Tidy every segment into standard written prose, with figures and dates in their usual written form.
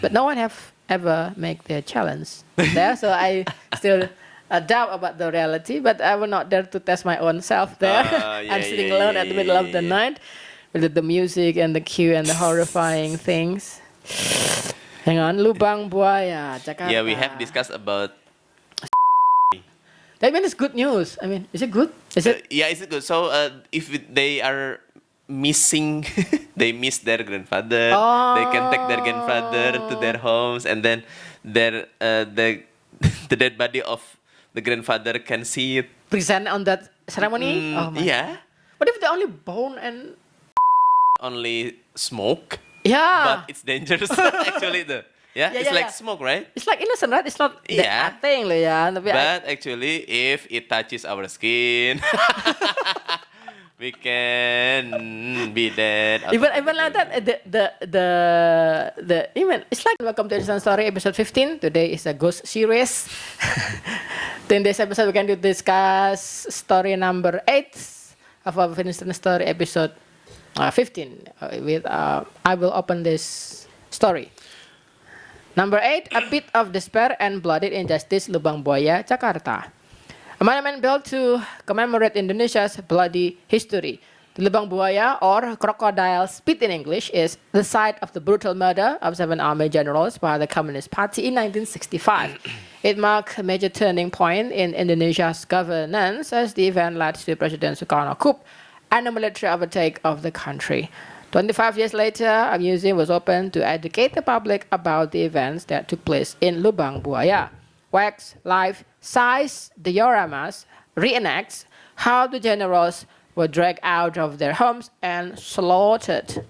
but no one have ever make their challenge there. So I still doubt about the reality, but I will not dare to test my own self there. I'm sitting alone at the middle of the night with the music and the cue and the horrifying things. Hang on, Liu Bang Boy, Jakarta. Yeah, we have discussed about. I mean, it's good news. I mean, is it good? Is it? Yeah, is it good? So they are missing, they miss their grandfather. They can take their grandfather to their homes, and then the the dead body of the grandfather can see it. Present on that ceremony? Oh my. Yeah. What if they only bone and Only smoke, yeah? but it's dangerous actually. It's like smoke, right? It's like innocent, right? It's not Yeah. that thing, ya. But actually, if it touches our skin, we can be dead. Even like that, even it's like welcome to Indonesian Story episode 15. Today is a ghost series. In this episode, we can discuss story number 8 of our Indonesian Story episode 15. With I will open this story. Number 8, a bit of despair and bloody injustice, Liu Bang Boy, Jakarta. A monument built to commemorate Indonesia's bloody history. The Liu Bang Boy, or crocodile spit in English, is the site of the brutal murder of 7 army generals by the Communist Party in 1965. It marked a major turning point in Indonesia's governance as the event led to President Sukarno coup and a military overtake of the country. 25 years later, a museum was opened to educate the public about the events that took place in Liu Bang Boy. Wax, life-size dioramas reenacts how the generals were dragged out of their homes and slaughtered.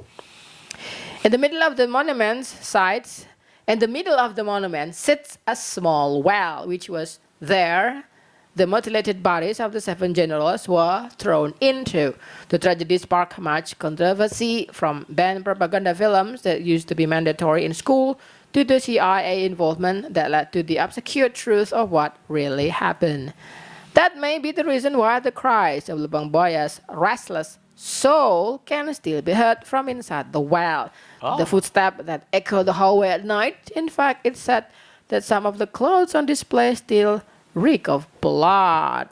In the middle of the monument sits a small well, which was there the mutilated bodies of the 7 generals were thrown into. The tragedy sparked much controversy, from banned propaganda films that used to be mandatory in school to the CIA involvement that led to the obscure truth of what really happened. That may be the reason why the cries of Liu Bang Boy's restless soul can still be heard from inside the well. The footsteps that echo the hallway at night. In fact, it's said that some of the clothes on display still reek of blood.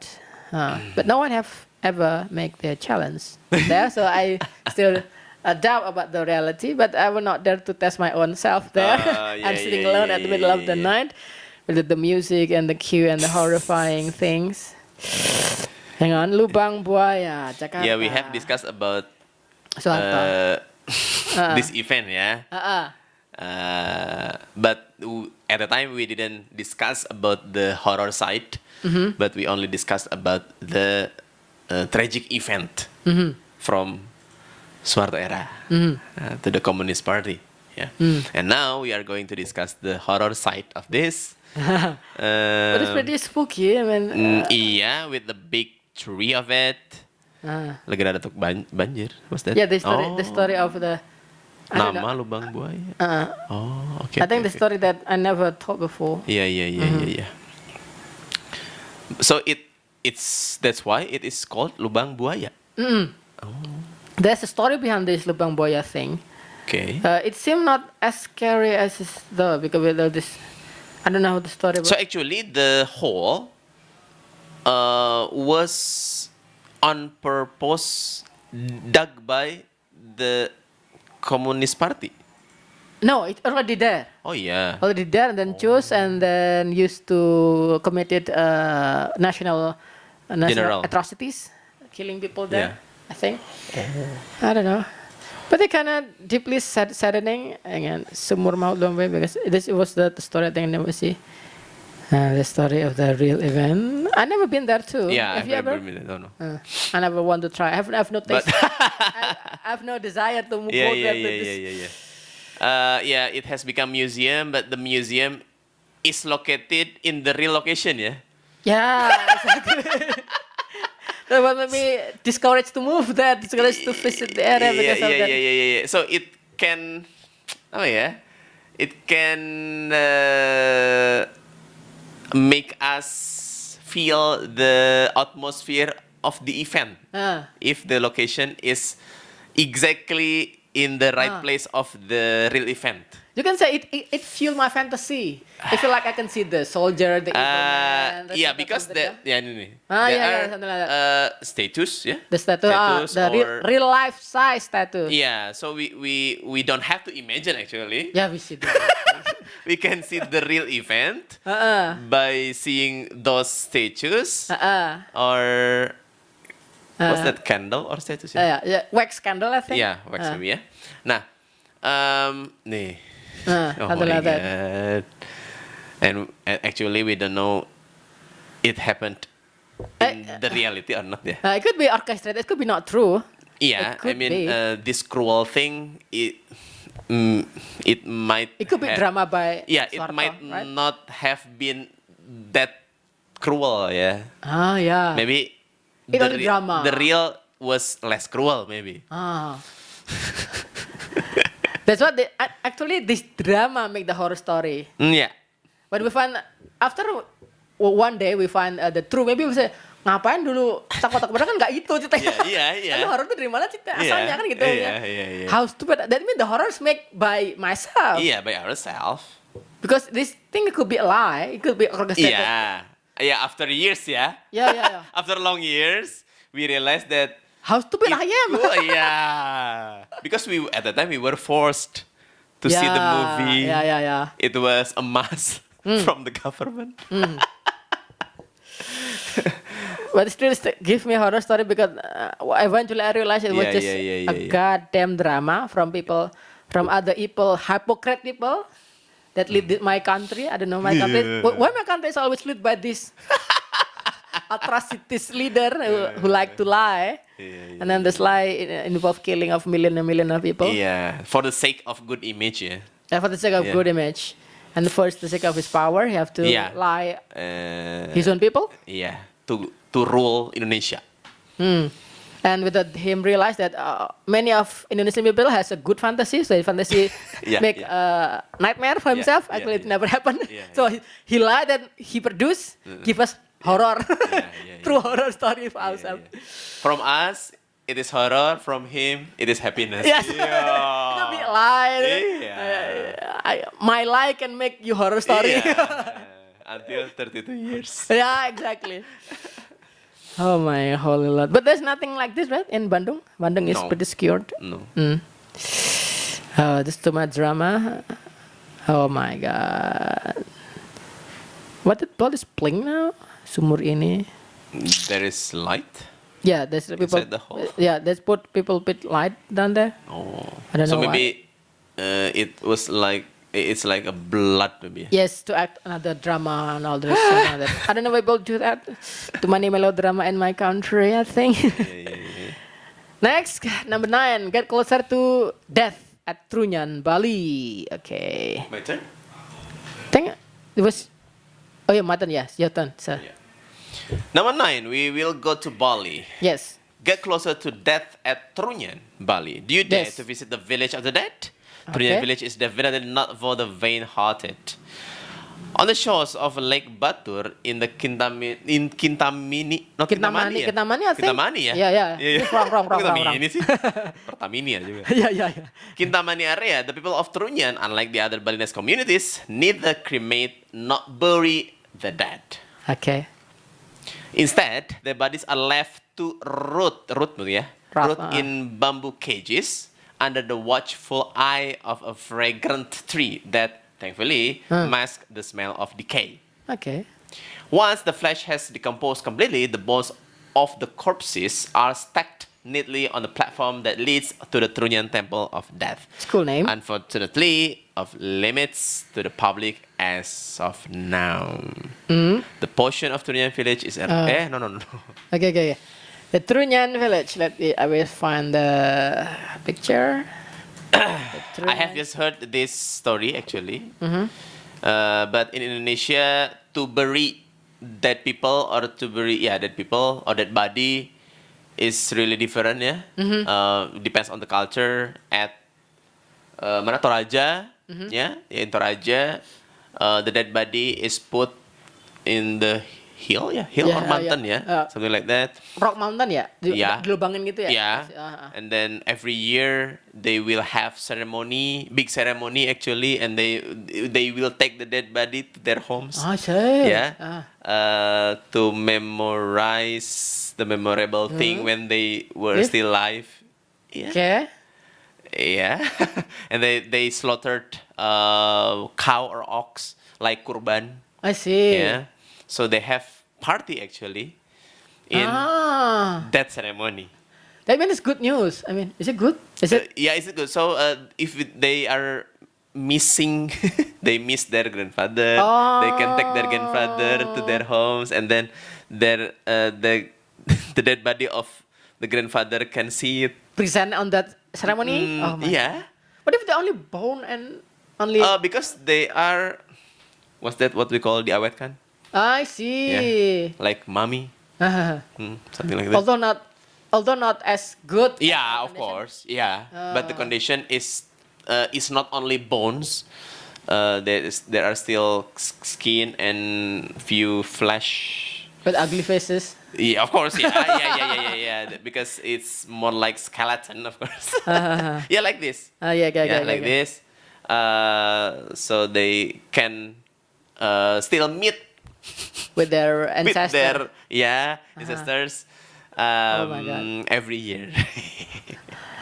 But no one have ever make their challenge there, so I still doubt about the reality, but I will not dare to test my own self there. I'm sitting alone at the middle of the night with the music and the cue and the horrifying things. Hang on, Liu Bang Boy, Jakarta. Yeah, we have discussed about this event, but at the time we didn't discuss about the horror side, but we only discussed about the tragic event from Suharto era to the Communist Party. And now we are going to discuss the horror side of this. But it's pretty spooky. I mean, with the big tree of it. Legenda Datuk Banjir. What's that? Yeah, the story of the Nama Liu Bang Boy. Okay. I think the story that I never told before. Yeah. So that's why it is called Liu Bang Boy. There's a story behind this Liu Bang Boy thing. Okay. It seemed not as scary as it's though, because with this, I don't know how the story. So actually, the hole was on purpose dug by the Communist Party. No, it's already there. Oh yeah. Already there, and then choose, and then used to committed national atrocities, killing people there. I think. I don't know. But it kind of deeply saddening. Again, sumur maut dombe, because this was the story I think I never see. The story of the real event. I never been there too. Yeah, have you ever been there? No. I never want to try. I have no taste. I have no desire to move forward. It has become museum, but the museum is located in the real location. Yeah, exactly. That what made me discouraged to move there, discouraged to visit the area because of that. Yeah. So it can, it can make us feel the atmosphere of the event if the location is exactly in the right place of the real event. You can say it fueled my fantasy. I feel like I can see the soldier, the evil man. Yeah, because the there yeah, are something like that. status, yeah. The statue, the real life size statue. Yeah, so we don't have to imagine actually. Yeah, we see that. We can see the real event by seeing those statues or what's that, candle or statues? Yeah, wax candle, I think. Yeah, wax maybe, ya. Nah, nih. Oh something my like that. god. And actually we don't know it happened in the reality or not, ya. It could be orchestrated. It could be not true. Yeah, It could I mean, be. this cruel thing, it might. It could be drama by Yeah, it Soeharto, might right? not have been that cruel, yeah. Yeah. Maybe It only drama. the real was less cruel, maybe. That's what actually this drama make the horror story. Yeah. But we find after one day we find the true. Maybe we say ngapain dulu takut-takut padahal kan nggak gitu ceritanya. Iya. Kan horror tuh dari mana cerita asalnya kan gitu Iya. How stupid. That means the horror is made by myself. Yeah, by ourselves. Because this thing could be a lie. It could be orchestrated. Yeah, after years, ya. Yeah. After long years, we realized that How stupid I am. Yeah. Because at the time we were forced to see the movie. Yeah. It was a mask from the government. But still give me a horror story because eventually I realized it was just a goddamn drama from people, from other people, hypocrite people that lead my country. I don't know my country. Why my country is always led by this atrocities leader who like to lie. And then this lie involve killing of million and million of people. Yeah, for the sake of good image, yeah. Yeah, for the sake of good image. And for the sake of his power, he have to lie his own people. Yeah, to rule Indonesia. And without him realize that many of Indonesian people has a good fantasy, so his fantasy make a nightmare for himself. Actually, it never happened. So he lied and he produced, give us horror, true horror story of ourselves. From us, it is horror. From him, it is happiness. Yes, it could be a lie. My lie can make you horror story. Until 32 years. Yeah, exactly. Oh my holy lord! But there's nothing like this, right? In Bandung, Bandung is pretty secured. No. Oh, this too much drama. Oh my god! What is playing now? Sumur ini. There is light. Yeah, there's people. Inside the hole? Yeah, there's people put light down there. Oh. I don't know So maybe it was like it's like a blood, maybe. Yes, to act another drama and all this. And all that. I don't know why people do that. Too many melodrama in my country, I think. Yeah. Next, number 9, get closer to death at Trunyan, Bali. Okay. My turn. Think it was. Oh yeah, my turn. Yes, your turn, sir. Yeah. Number 9, we will go to Bali. Yes. Get closer to death at Trunyan, Bali. Do you dare to visit the village of the dead? Trunyan village is definitely not for the faint-hearted. On the shores of Lake Batur in the Kintamani, I think. Kintamani ya? Yeah. Wrong. Kintamani sih. Pertamini ya juga. Yeah. Kintamani area, the people of Trunyan, unlike the other Balinese communities, neither cremate nor bury the dead. Okay. Instead, their bodies are left to rot in bamboo cages under the watchful eye of a fragrant tree that, thankfully, masks the smell of decay. Okay. Once the flesh has decomposed completely, the bones of the corpses are stacked neatly on the platform that leads to the Trunyan Temple of Death. It's a cool name. Unfortunately, of limits to the public as of now. The portion of Trunyan village is no. Okay. The Trunyan village. I will find the picture. I have just heard this story actually. But in Indonesia, to bury dead people or dead body is really different, yeah. Depends on the culture. At Toraja, in Toraja, the dead body is put in the hill or Yeah, mountain, yeah. something like that. Rock Mountain ya? Yeah. Dilubangin gitu ya? Yeah, and then every year they will have big ceremony actually, and they will take the dead body to their homes. I see. Yeah, to memorize the memorable thing when they were Yes. still alive. Yeah, Okay. yeah, and they slaughtered cow or ox like kurban. I see. Yeah, so they have party actually in that ceremony. That means it's good news. I mean, is it good? Is it? Yeah, is it good? So if they are missing, they miss their grandfather. They can take their grandfather to their homes, and then the the dead body of the grandfather can see it. Present on that ceremony? Oh my. Yeah. What if they only bone and only? Because they are, what's that? What we call diawetkan? I see. Like mommy, something like that. Although not as good. as Yeah, the of condition. course. Yeah, but the condition is not only bones. There are still skin and few flesh. With ugly faces. Yeah, of course. Yeah, yeah. Because it's more like skeleton, of course. Yeah, like this. Yeah, Like this. So they can still meet With their with ancestors. their ancestors Oh my God. every year.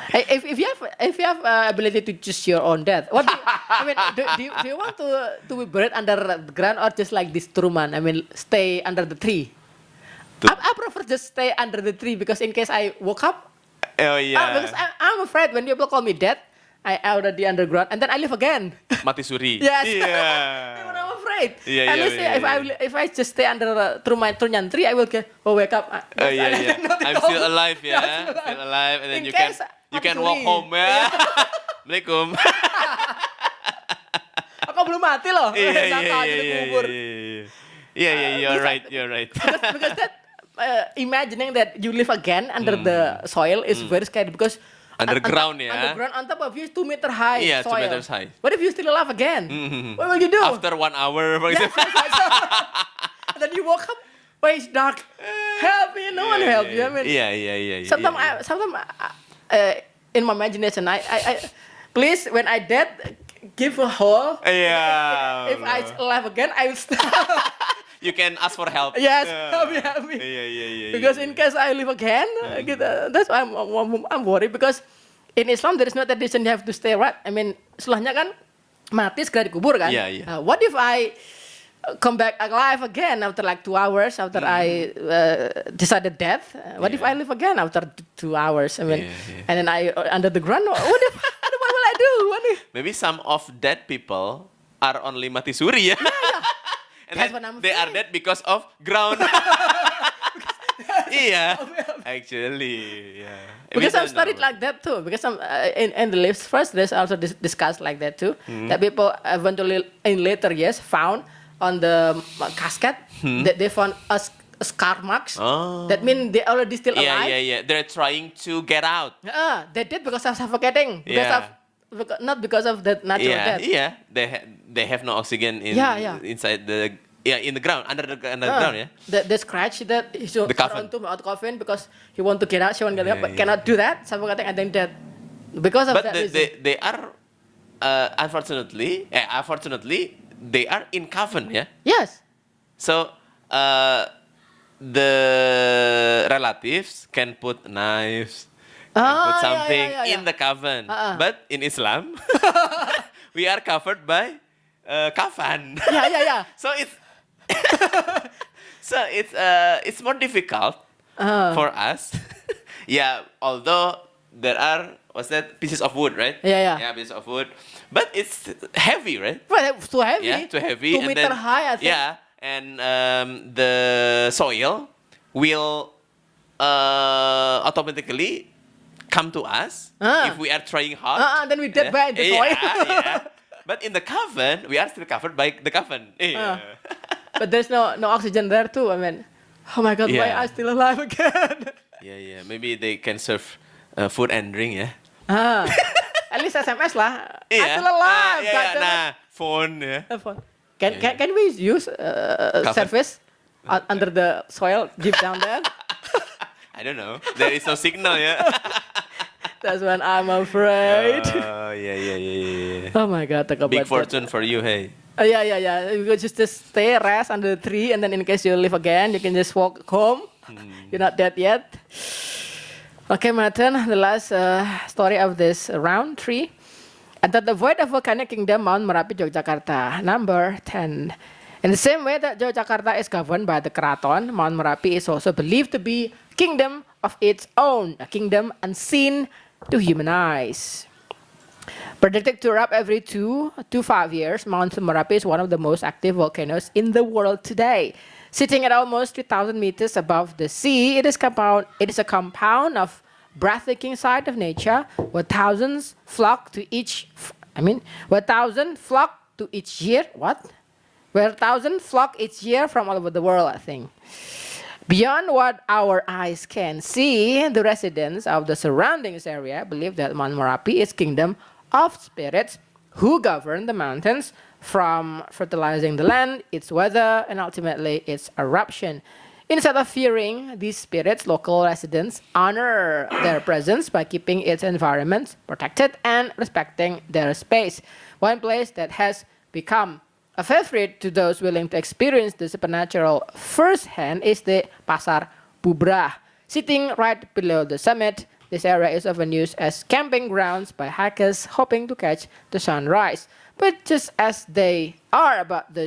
Hey, if you have ability to choose your own death, what do you, I mean, do you want to be buried under the ground or just like this Truman? I mean, stay under the tree. I prefer just stay under the tree because in case I woke up, Oh yeah. because I'm afraid when people call me dead, I already underground and then I live again. Mati suri. Yes. Yeah. That's what I'm afraid. Yeah, and yeah, let's say yeah, if I just stay under Trunyan tree, I will wake up. Oh yeah. I'm still alive, yeah. Still alive, and then In you can case walk actually- home, ya. Assalamualaikum. Aku belum mati loh. Sangka aja dikubur. Yeah. You're right. You're right. Because that imagining that you live again under the soil is very scary because Underground, ya. Underground on top of you is 2 meter high. Yeah, 2 soil. meters high. What if you still alive again? What will you do? After 1 hour, for example. And then you woke up, why it's dark? Help me! No one help you. I mean, Yeah. sometimes in my imagination, I please when I dead, give a hole. Yeah. If I alive again, I will stop. You can ask for help. Yes, Yeah. help me. Yeah. Because in case I live again, that's why I'm worried because in Islam there is no tradition you have to stay right. I mean, setelahnya kan mati segera dikubur kan. Yeah. What if I come back alive again after like 2 hours after I decided death? What if I live again after 2 hours? I mean, Yeah. and then I under the ground. What will I do? Maybe some of dead people are only mati suri, ya. And That's then what I'm they are saying. dead because of ground. Iya, actually, yeah. Because We I've don't studied know. like that too. Because in the lives first, there's also discussed like that too. That people eventually in later years found on the casket that they found scar marks. Oh. That means they already still alive. Yeah. They're trying to get out. They did because of suffocating. Not because of that natural death. Yeah. They have no oxygen inside in the ground under the ground, yeah. The scratch that he The coffin. onto out coffin because he want to get out, she want to get out, but Yeah. cannot do that. Suffocating and then dead. Because of But that reason. they are unfortunately they are in coffin, yeah. Yes. So the relatives can put knives, can put something in the coffin. But in Islam, we are covered by kafan. Yeah. So it's more difficult for us. Yeah, although there are pieces of wood, right? Yeah. Yeah, pieces of wood, but it's heavy, right? Well, it's too heavy. Yeah, too heavy. 2 meter high, I think. Yeah, and the soil will automatically come to us if we are trying hard. Then we dead by the soil. Yeah. But in the coffin, we are still covered by the coffin. Yeah. But there's no oxygen there too. I mean, oh my God, why Yeah. I still alive again? Yeah. Maybe they can serve food and drink, yeah. At least SMS lah. Yeah. I'm still alive. Yeah. God damn it. Nah, phone, yeah. Phone. Can we use service? under the soil deep down there. I don't know. There is no signal, yeah. That's when I'm afraid. Yeah. Oh my God, talk about Big that. fortune for you, hey. Yeah. You could just stay, rest under the tree, and then in case you live again, you can just walk home. You're not dead yet. Okay, my turn. The last story of this round 3. Under the void of volcanic kingdom, Mount Merapi, Yogyakarta. Number 10. In the same way that Yogyakarta is governed by the Keraton, Mount Merapi is also believed to be a kingdom of its own, a kingdom unseen to human eyes. Predicted to erupt every 2 to 5 years, Mount Merapi is one of the most active volcanoes in the world today. Sitting at almost 3,000 meters above the sea, it is a compound of breathtaking sight of nature, where thousands flock to each. Where thousands flock to each year. What? Where thousands flock each year from all over the world, I think. Beyond what our eyes can see, the residents of the surroundings area believe that Mount Merapi is kingdom of spirits who govern the mountains, from fertilizing the land, its weather, and ultimately its eruption. Instead of fearing these spirits, local residents honor their presence by keeping its environment protected and respecting their space. One place that has become a favorite to those willing to experience the supernatural firsthand is the Pasar Bubrah. Sitting right below the summit, this area is often used as camping grounds by hikers hoping to catch the sunrise. But just as they are about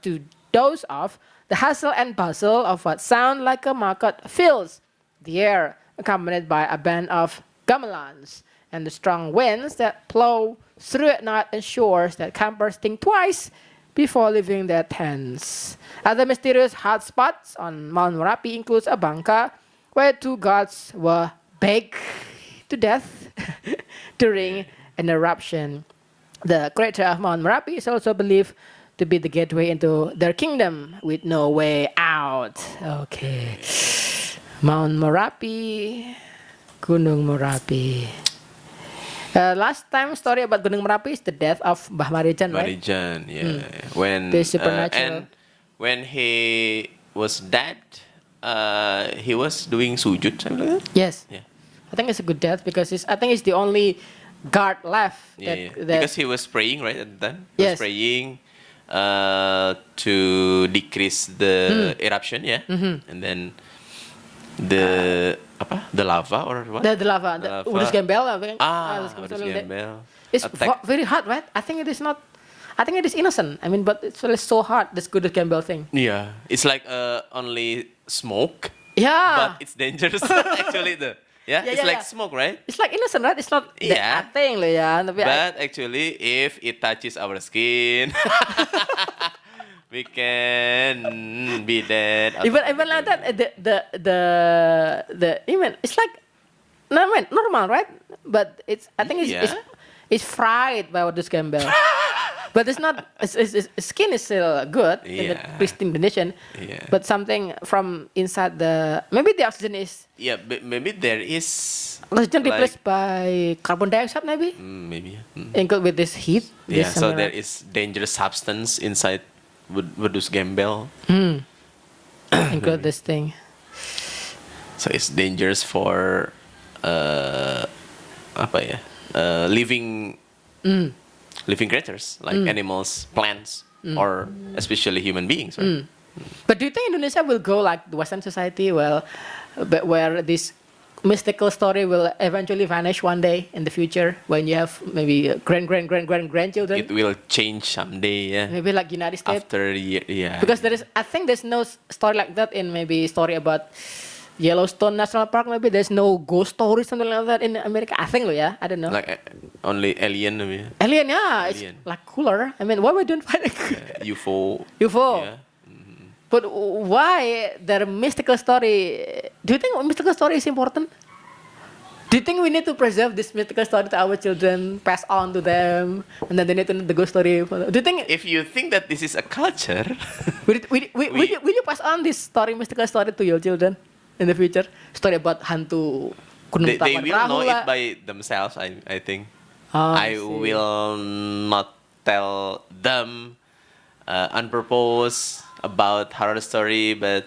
to doze off, the hustle and bustle of what sound like a market fills the air, accompanied by a band of gamelans and the strong winds that plow through at night ensures that campers think twice before leaving their tents. Other mysterious hotspots on Mount Merapi includes a bunker where 2 gods were baked to death during an eruption. The crater of Mount Merapi is also believed to be the gateway into their kingdom with no way out. Okay. Mount Merapi, Gunung Merapi. Last time story about Gunung Merapi is the death of Mbah Marijan, right? Marijan, yeah. When The supernatural. and when he was dead, he was doing sujud, something like that. Yes. Yeah. I think it's a good death because I think it's the only guard left. Yeah. That Because he was praying, right, at the time? He Yes. was praying to decrease the eruption, yeah? And then the lava or what? the lava, the lava. Udus Gembel, I think. Udus Gembel. It's Attack. very hard, right? I think it is not. I think it is innocent. But it's really so hard. This Udus Gembel thing. Yeah, it's like only smoke, Yeah. but it's dangerous actually. It's like smoke, right? It's like innocent, right? It's not Yeah. that thing, yeah. But actually, if it touches our skin, we can be dead. Even like that, even it's like normal, right? But I think it's fried by Udus Gembel. But it's not. Its skin is still good in the pristine condition. Yeah. But something from inside maybe the oxygen is. Yeah, but maybe there is. Oxygen like- replaced by carbon dioxide, maybe. Maybe. Included with this heat. Yeah. this So something there like- is dangerous substance inside Udus Gembel. include this thing. So it's dangerous for living creatures like animals, plants, or especially human beings. Right? But do you think Indonesia will go like the Western society, but where this mystical story will eventually vanish one day in the future when you have maybe grandchildren? It will change someday. Yeah. Maybe like United States. After a year, yeah. Because I think there's no story like that in maybe story about Yellowstone National Park. Maybe there's no ghost story something like that in America. I think, I don't know. like only alien, maybe. Alien, yeah, Alien. it's like cooler. Why we don't find UFO. UFO? Yeah. But why their mystical story? Do you think mystical story is important? Do you think we need to preserve this mystical story to our children, pass on to them, and then they need to know the ghost story? Do you think If you think that this is a culture, will you pass on this mystical story to your children in the future? Story about hantu Gunung they Tapan will know Perahu it lah. by themselves. I think. Oh, I see. will not tell them on purpose about horror story, but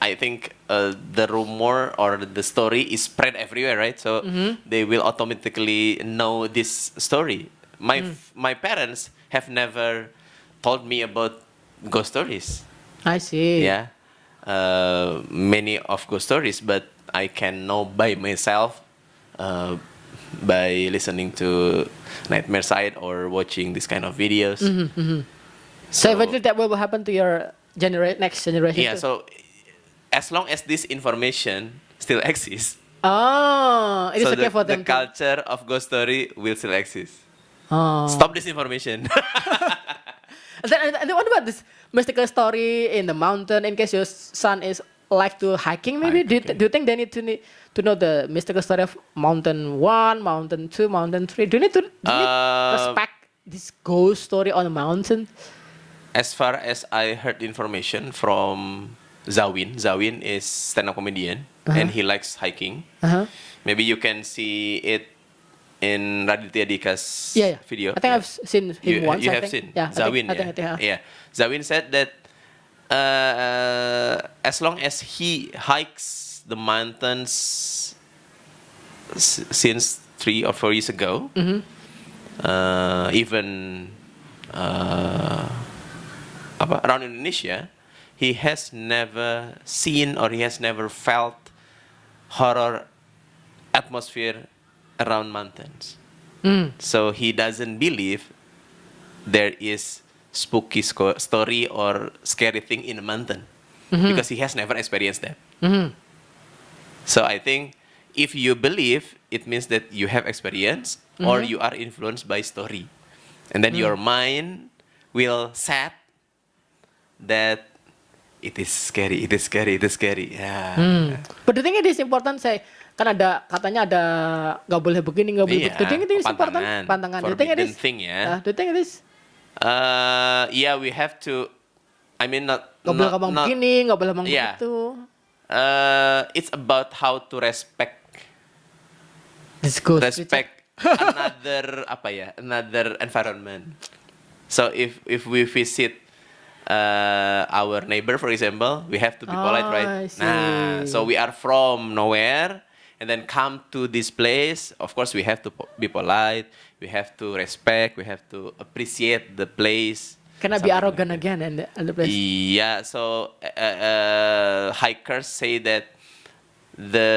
I think the rumor or the story is spread everywhere, right? So they will automatically know this story. My parents have never told me about ghost stories. I see. Yeah, many of ghost stories, but I can know by myself uh, by listening to Nightmare Side or watching this kind of videos. So eventually that will happen to your next generation Yeah, too. so as long as this information still exists, Oh, it is so okay for the them to. culture of ghost story will still exist. Oh. Stop this information. And then what about this mystical story in the mountain? In case your son is like to hiking, maybe Hiking. do you think they need to know the mystical story of Mountain 1, Mountain 2, Mountain 3? Do you need to respect this ghost story on the mountain? As far as I heard information from Zawin, Zawin is stand-up comedian and he likes hiking. Uh-huh. Maybe you can see it in Raditya Dika's Yeah. video. I think Yeah. I've seen him once. You I have think. seen Yeah. Zawin. I think. Yeah. Zawin said that as long as he hikes the mountains since 3 or 4 years ago, even around Indonesia, he has never seen or he has never felt horror atmosphere around mountains. So he doesn't believe there is spooky story or scary thing in a mountain because he has never experienced that. So I think if you believe, it means that you have experience or you are influenced by story, and then your mind will set that it is scary, it is scary, it is scary. Yeah. But do you think it is important? Say, kan ada katanya ada nggak boleh begini nggak boleh Iya, begitu. Do you think it is important? pantangan. Pantangan. Do you think it Forbidden is? thing, ya. Do you think it is? Yeah, we have to. I mean, Nggak boleh ngomong begini, nggak boleh ngomong Yeah. begitu. It's about how to respect This ghost. another environment. So if we visit our neighbor, for example, we have to be polite, I right? see. So we are from nowhere and then come to this place. Of course, we have to be polite. We have to respect. We have to appreciate the place. Cannot be something arrogant like that. again in the place. Yeah, so hikers say that the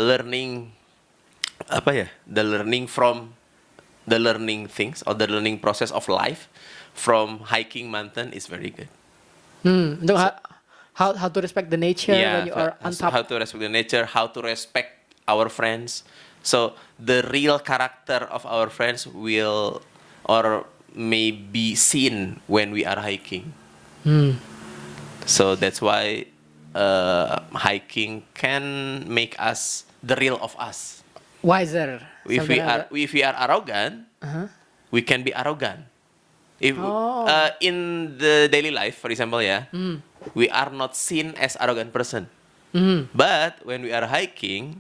learning the learning things or the learning process of life from hiking mountain is very good. Untuk how to respect the nature when you are on top. How to respect the nature, how to respect our friends. So the real character of our friends will or may be seen when we are hiking. So that's why hiking can make us the real of us. Wiser. If we are arrogant, we can be arrogant. If in the daily life, for example, we are not seen as arrogant person. But when we are hiking,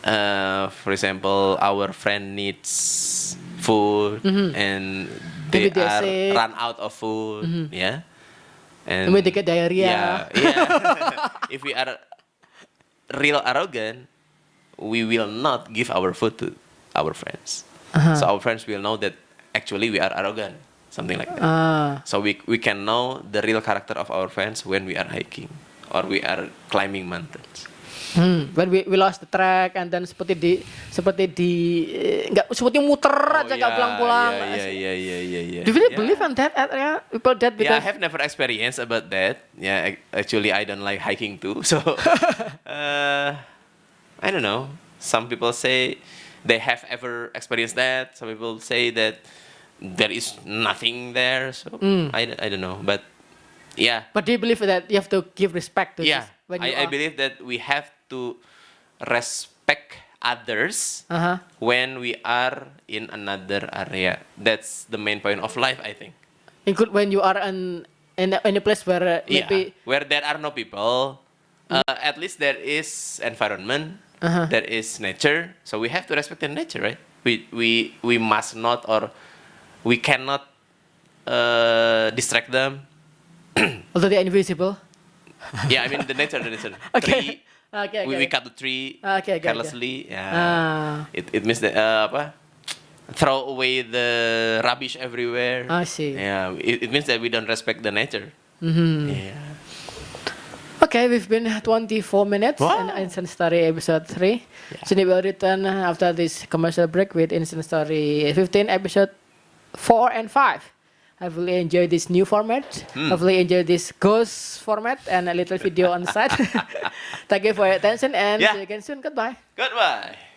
for example, our friend needs food and they Maybe they're are sick. run out of food, and Maybe they get diarrhea. If we are real arrogant, we will not give our food to our friends. So our friends will know that actually we are arrogant, something like that. So we can know the real character of our friends when we are hiking or we are climbing mountains. When we lost the track and then seperti nggak seperti muter aja nggak pulang-pulang. Yeah. Do you really believe on that? People that Yeah, I because have never experienced about that. Yeah, actually I don't like hiking too. So I don't know. Some people say they have ever experienced that. Some people say that there is nothing there. So I don't know. But yeah. But do you believe that you have to give respect to Yeah, this when you I are? believe that we have to respect others when we are in another area. That's the main point of life, I think. Include when you are in a place where maybe Where there are no people, at least there is environment, there is nature. So we have to respect the nature, right? We must not or we cannot distract them. Although they're invisible. Yeah, I mean the nature. Okay. Tree. Okay. We cut the tree Okay. carelessly. Yeah. Ah, It means that throw away the rubbish everywhere. I see. Yeah, it means that we don't respect the nature. Mm-hmm. Yeah. Okay, we've been 24 minutes Wow. in Instant Story episode 3. So we will return after this commercial break with Instant Story 15 episode 4 and 5. Hopefully enjoy this new format. Hopefully enjoy this ghost format and a little video on the side. Thank you for your attention and Yeah. see you again soon. Goodbye. Goodbye.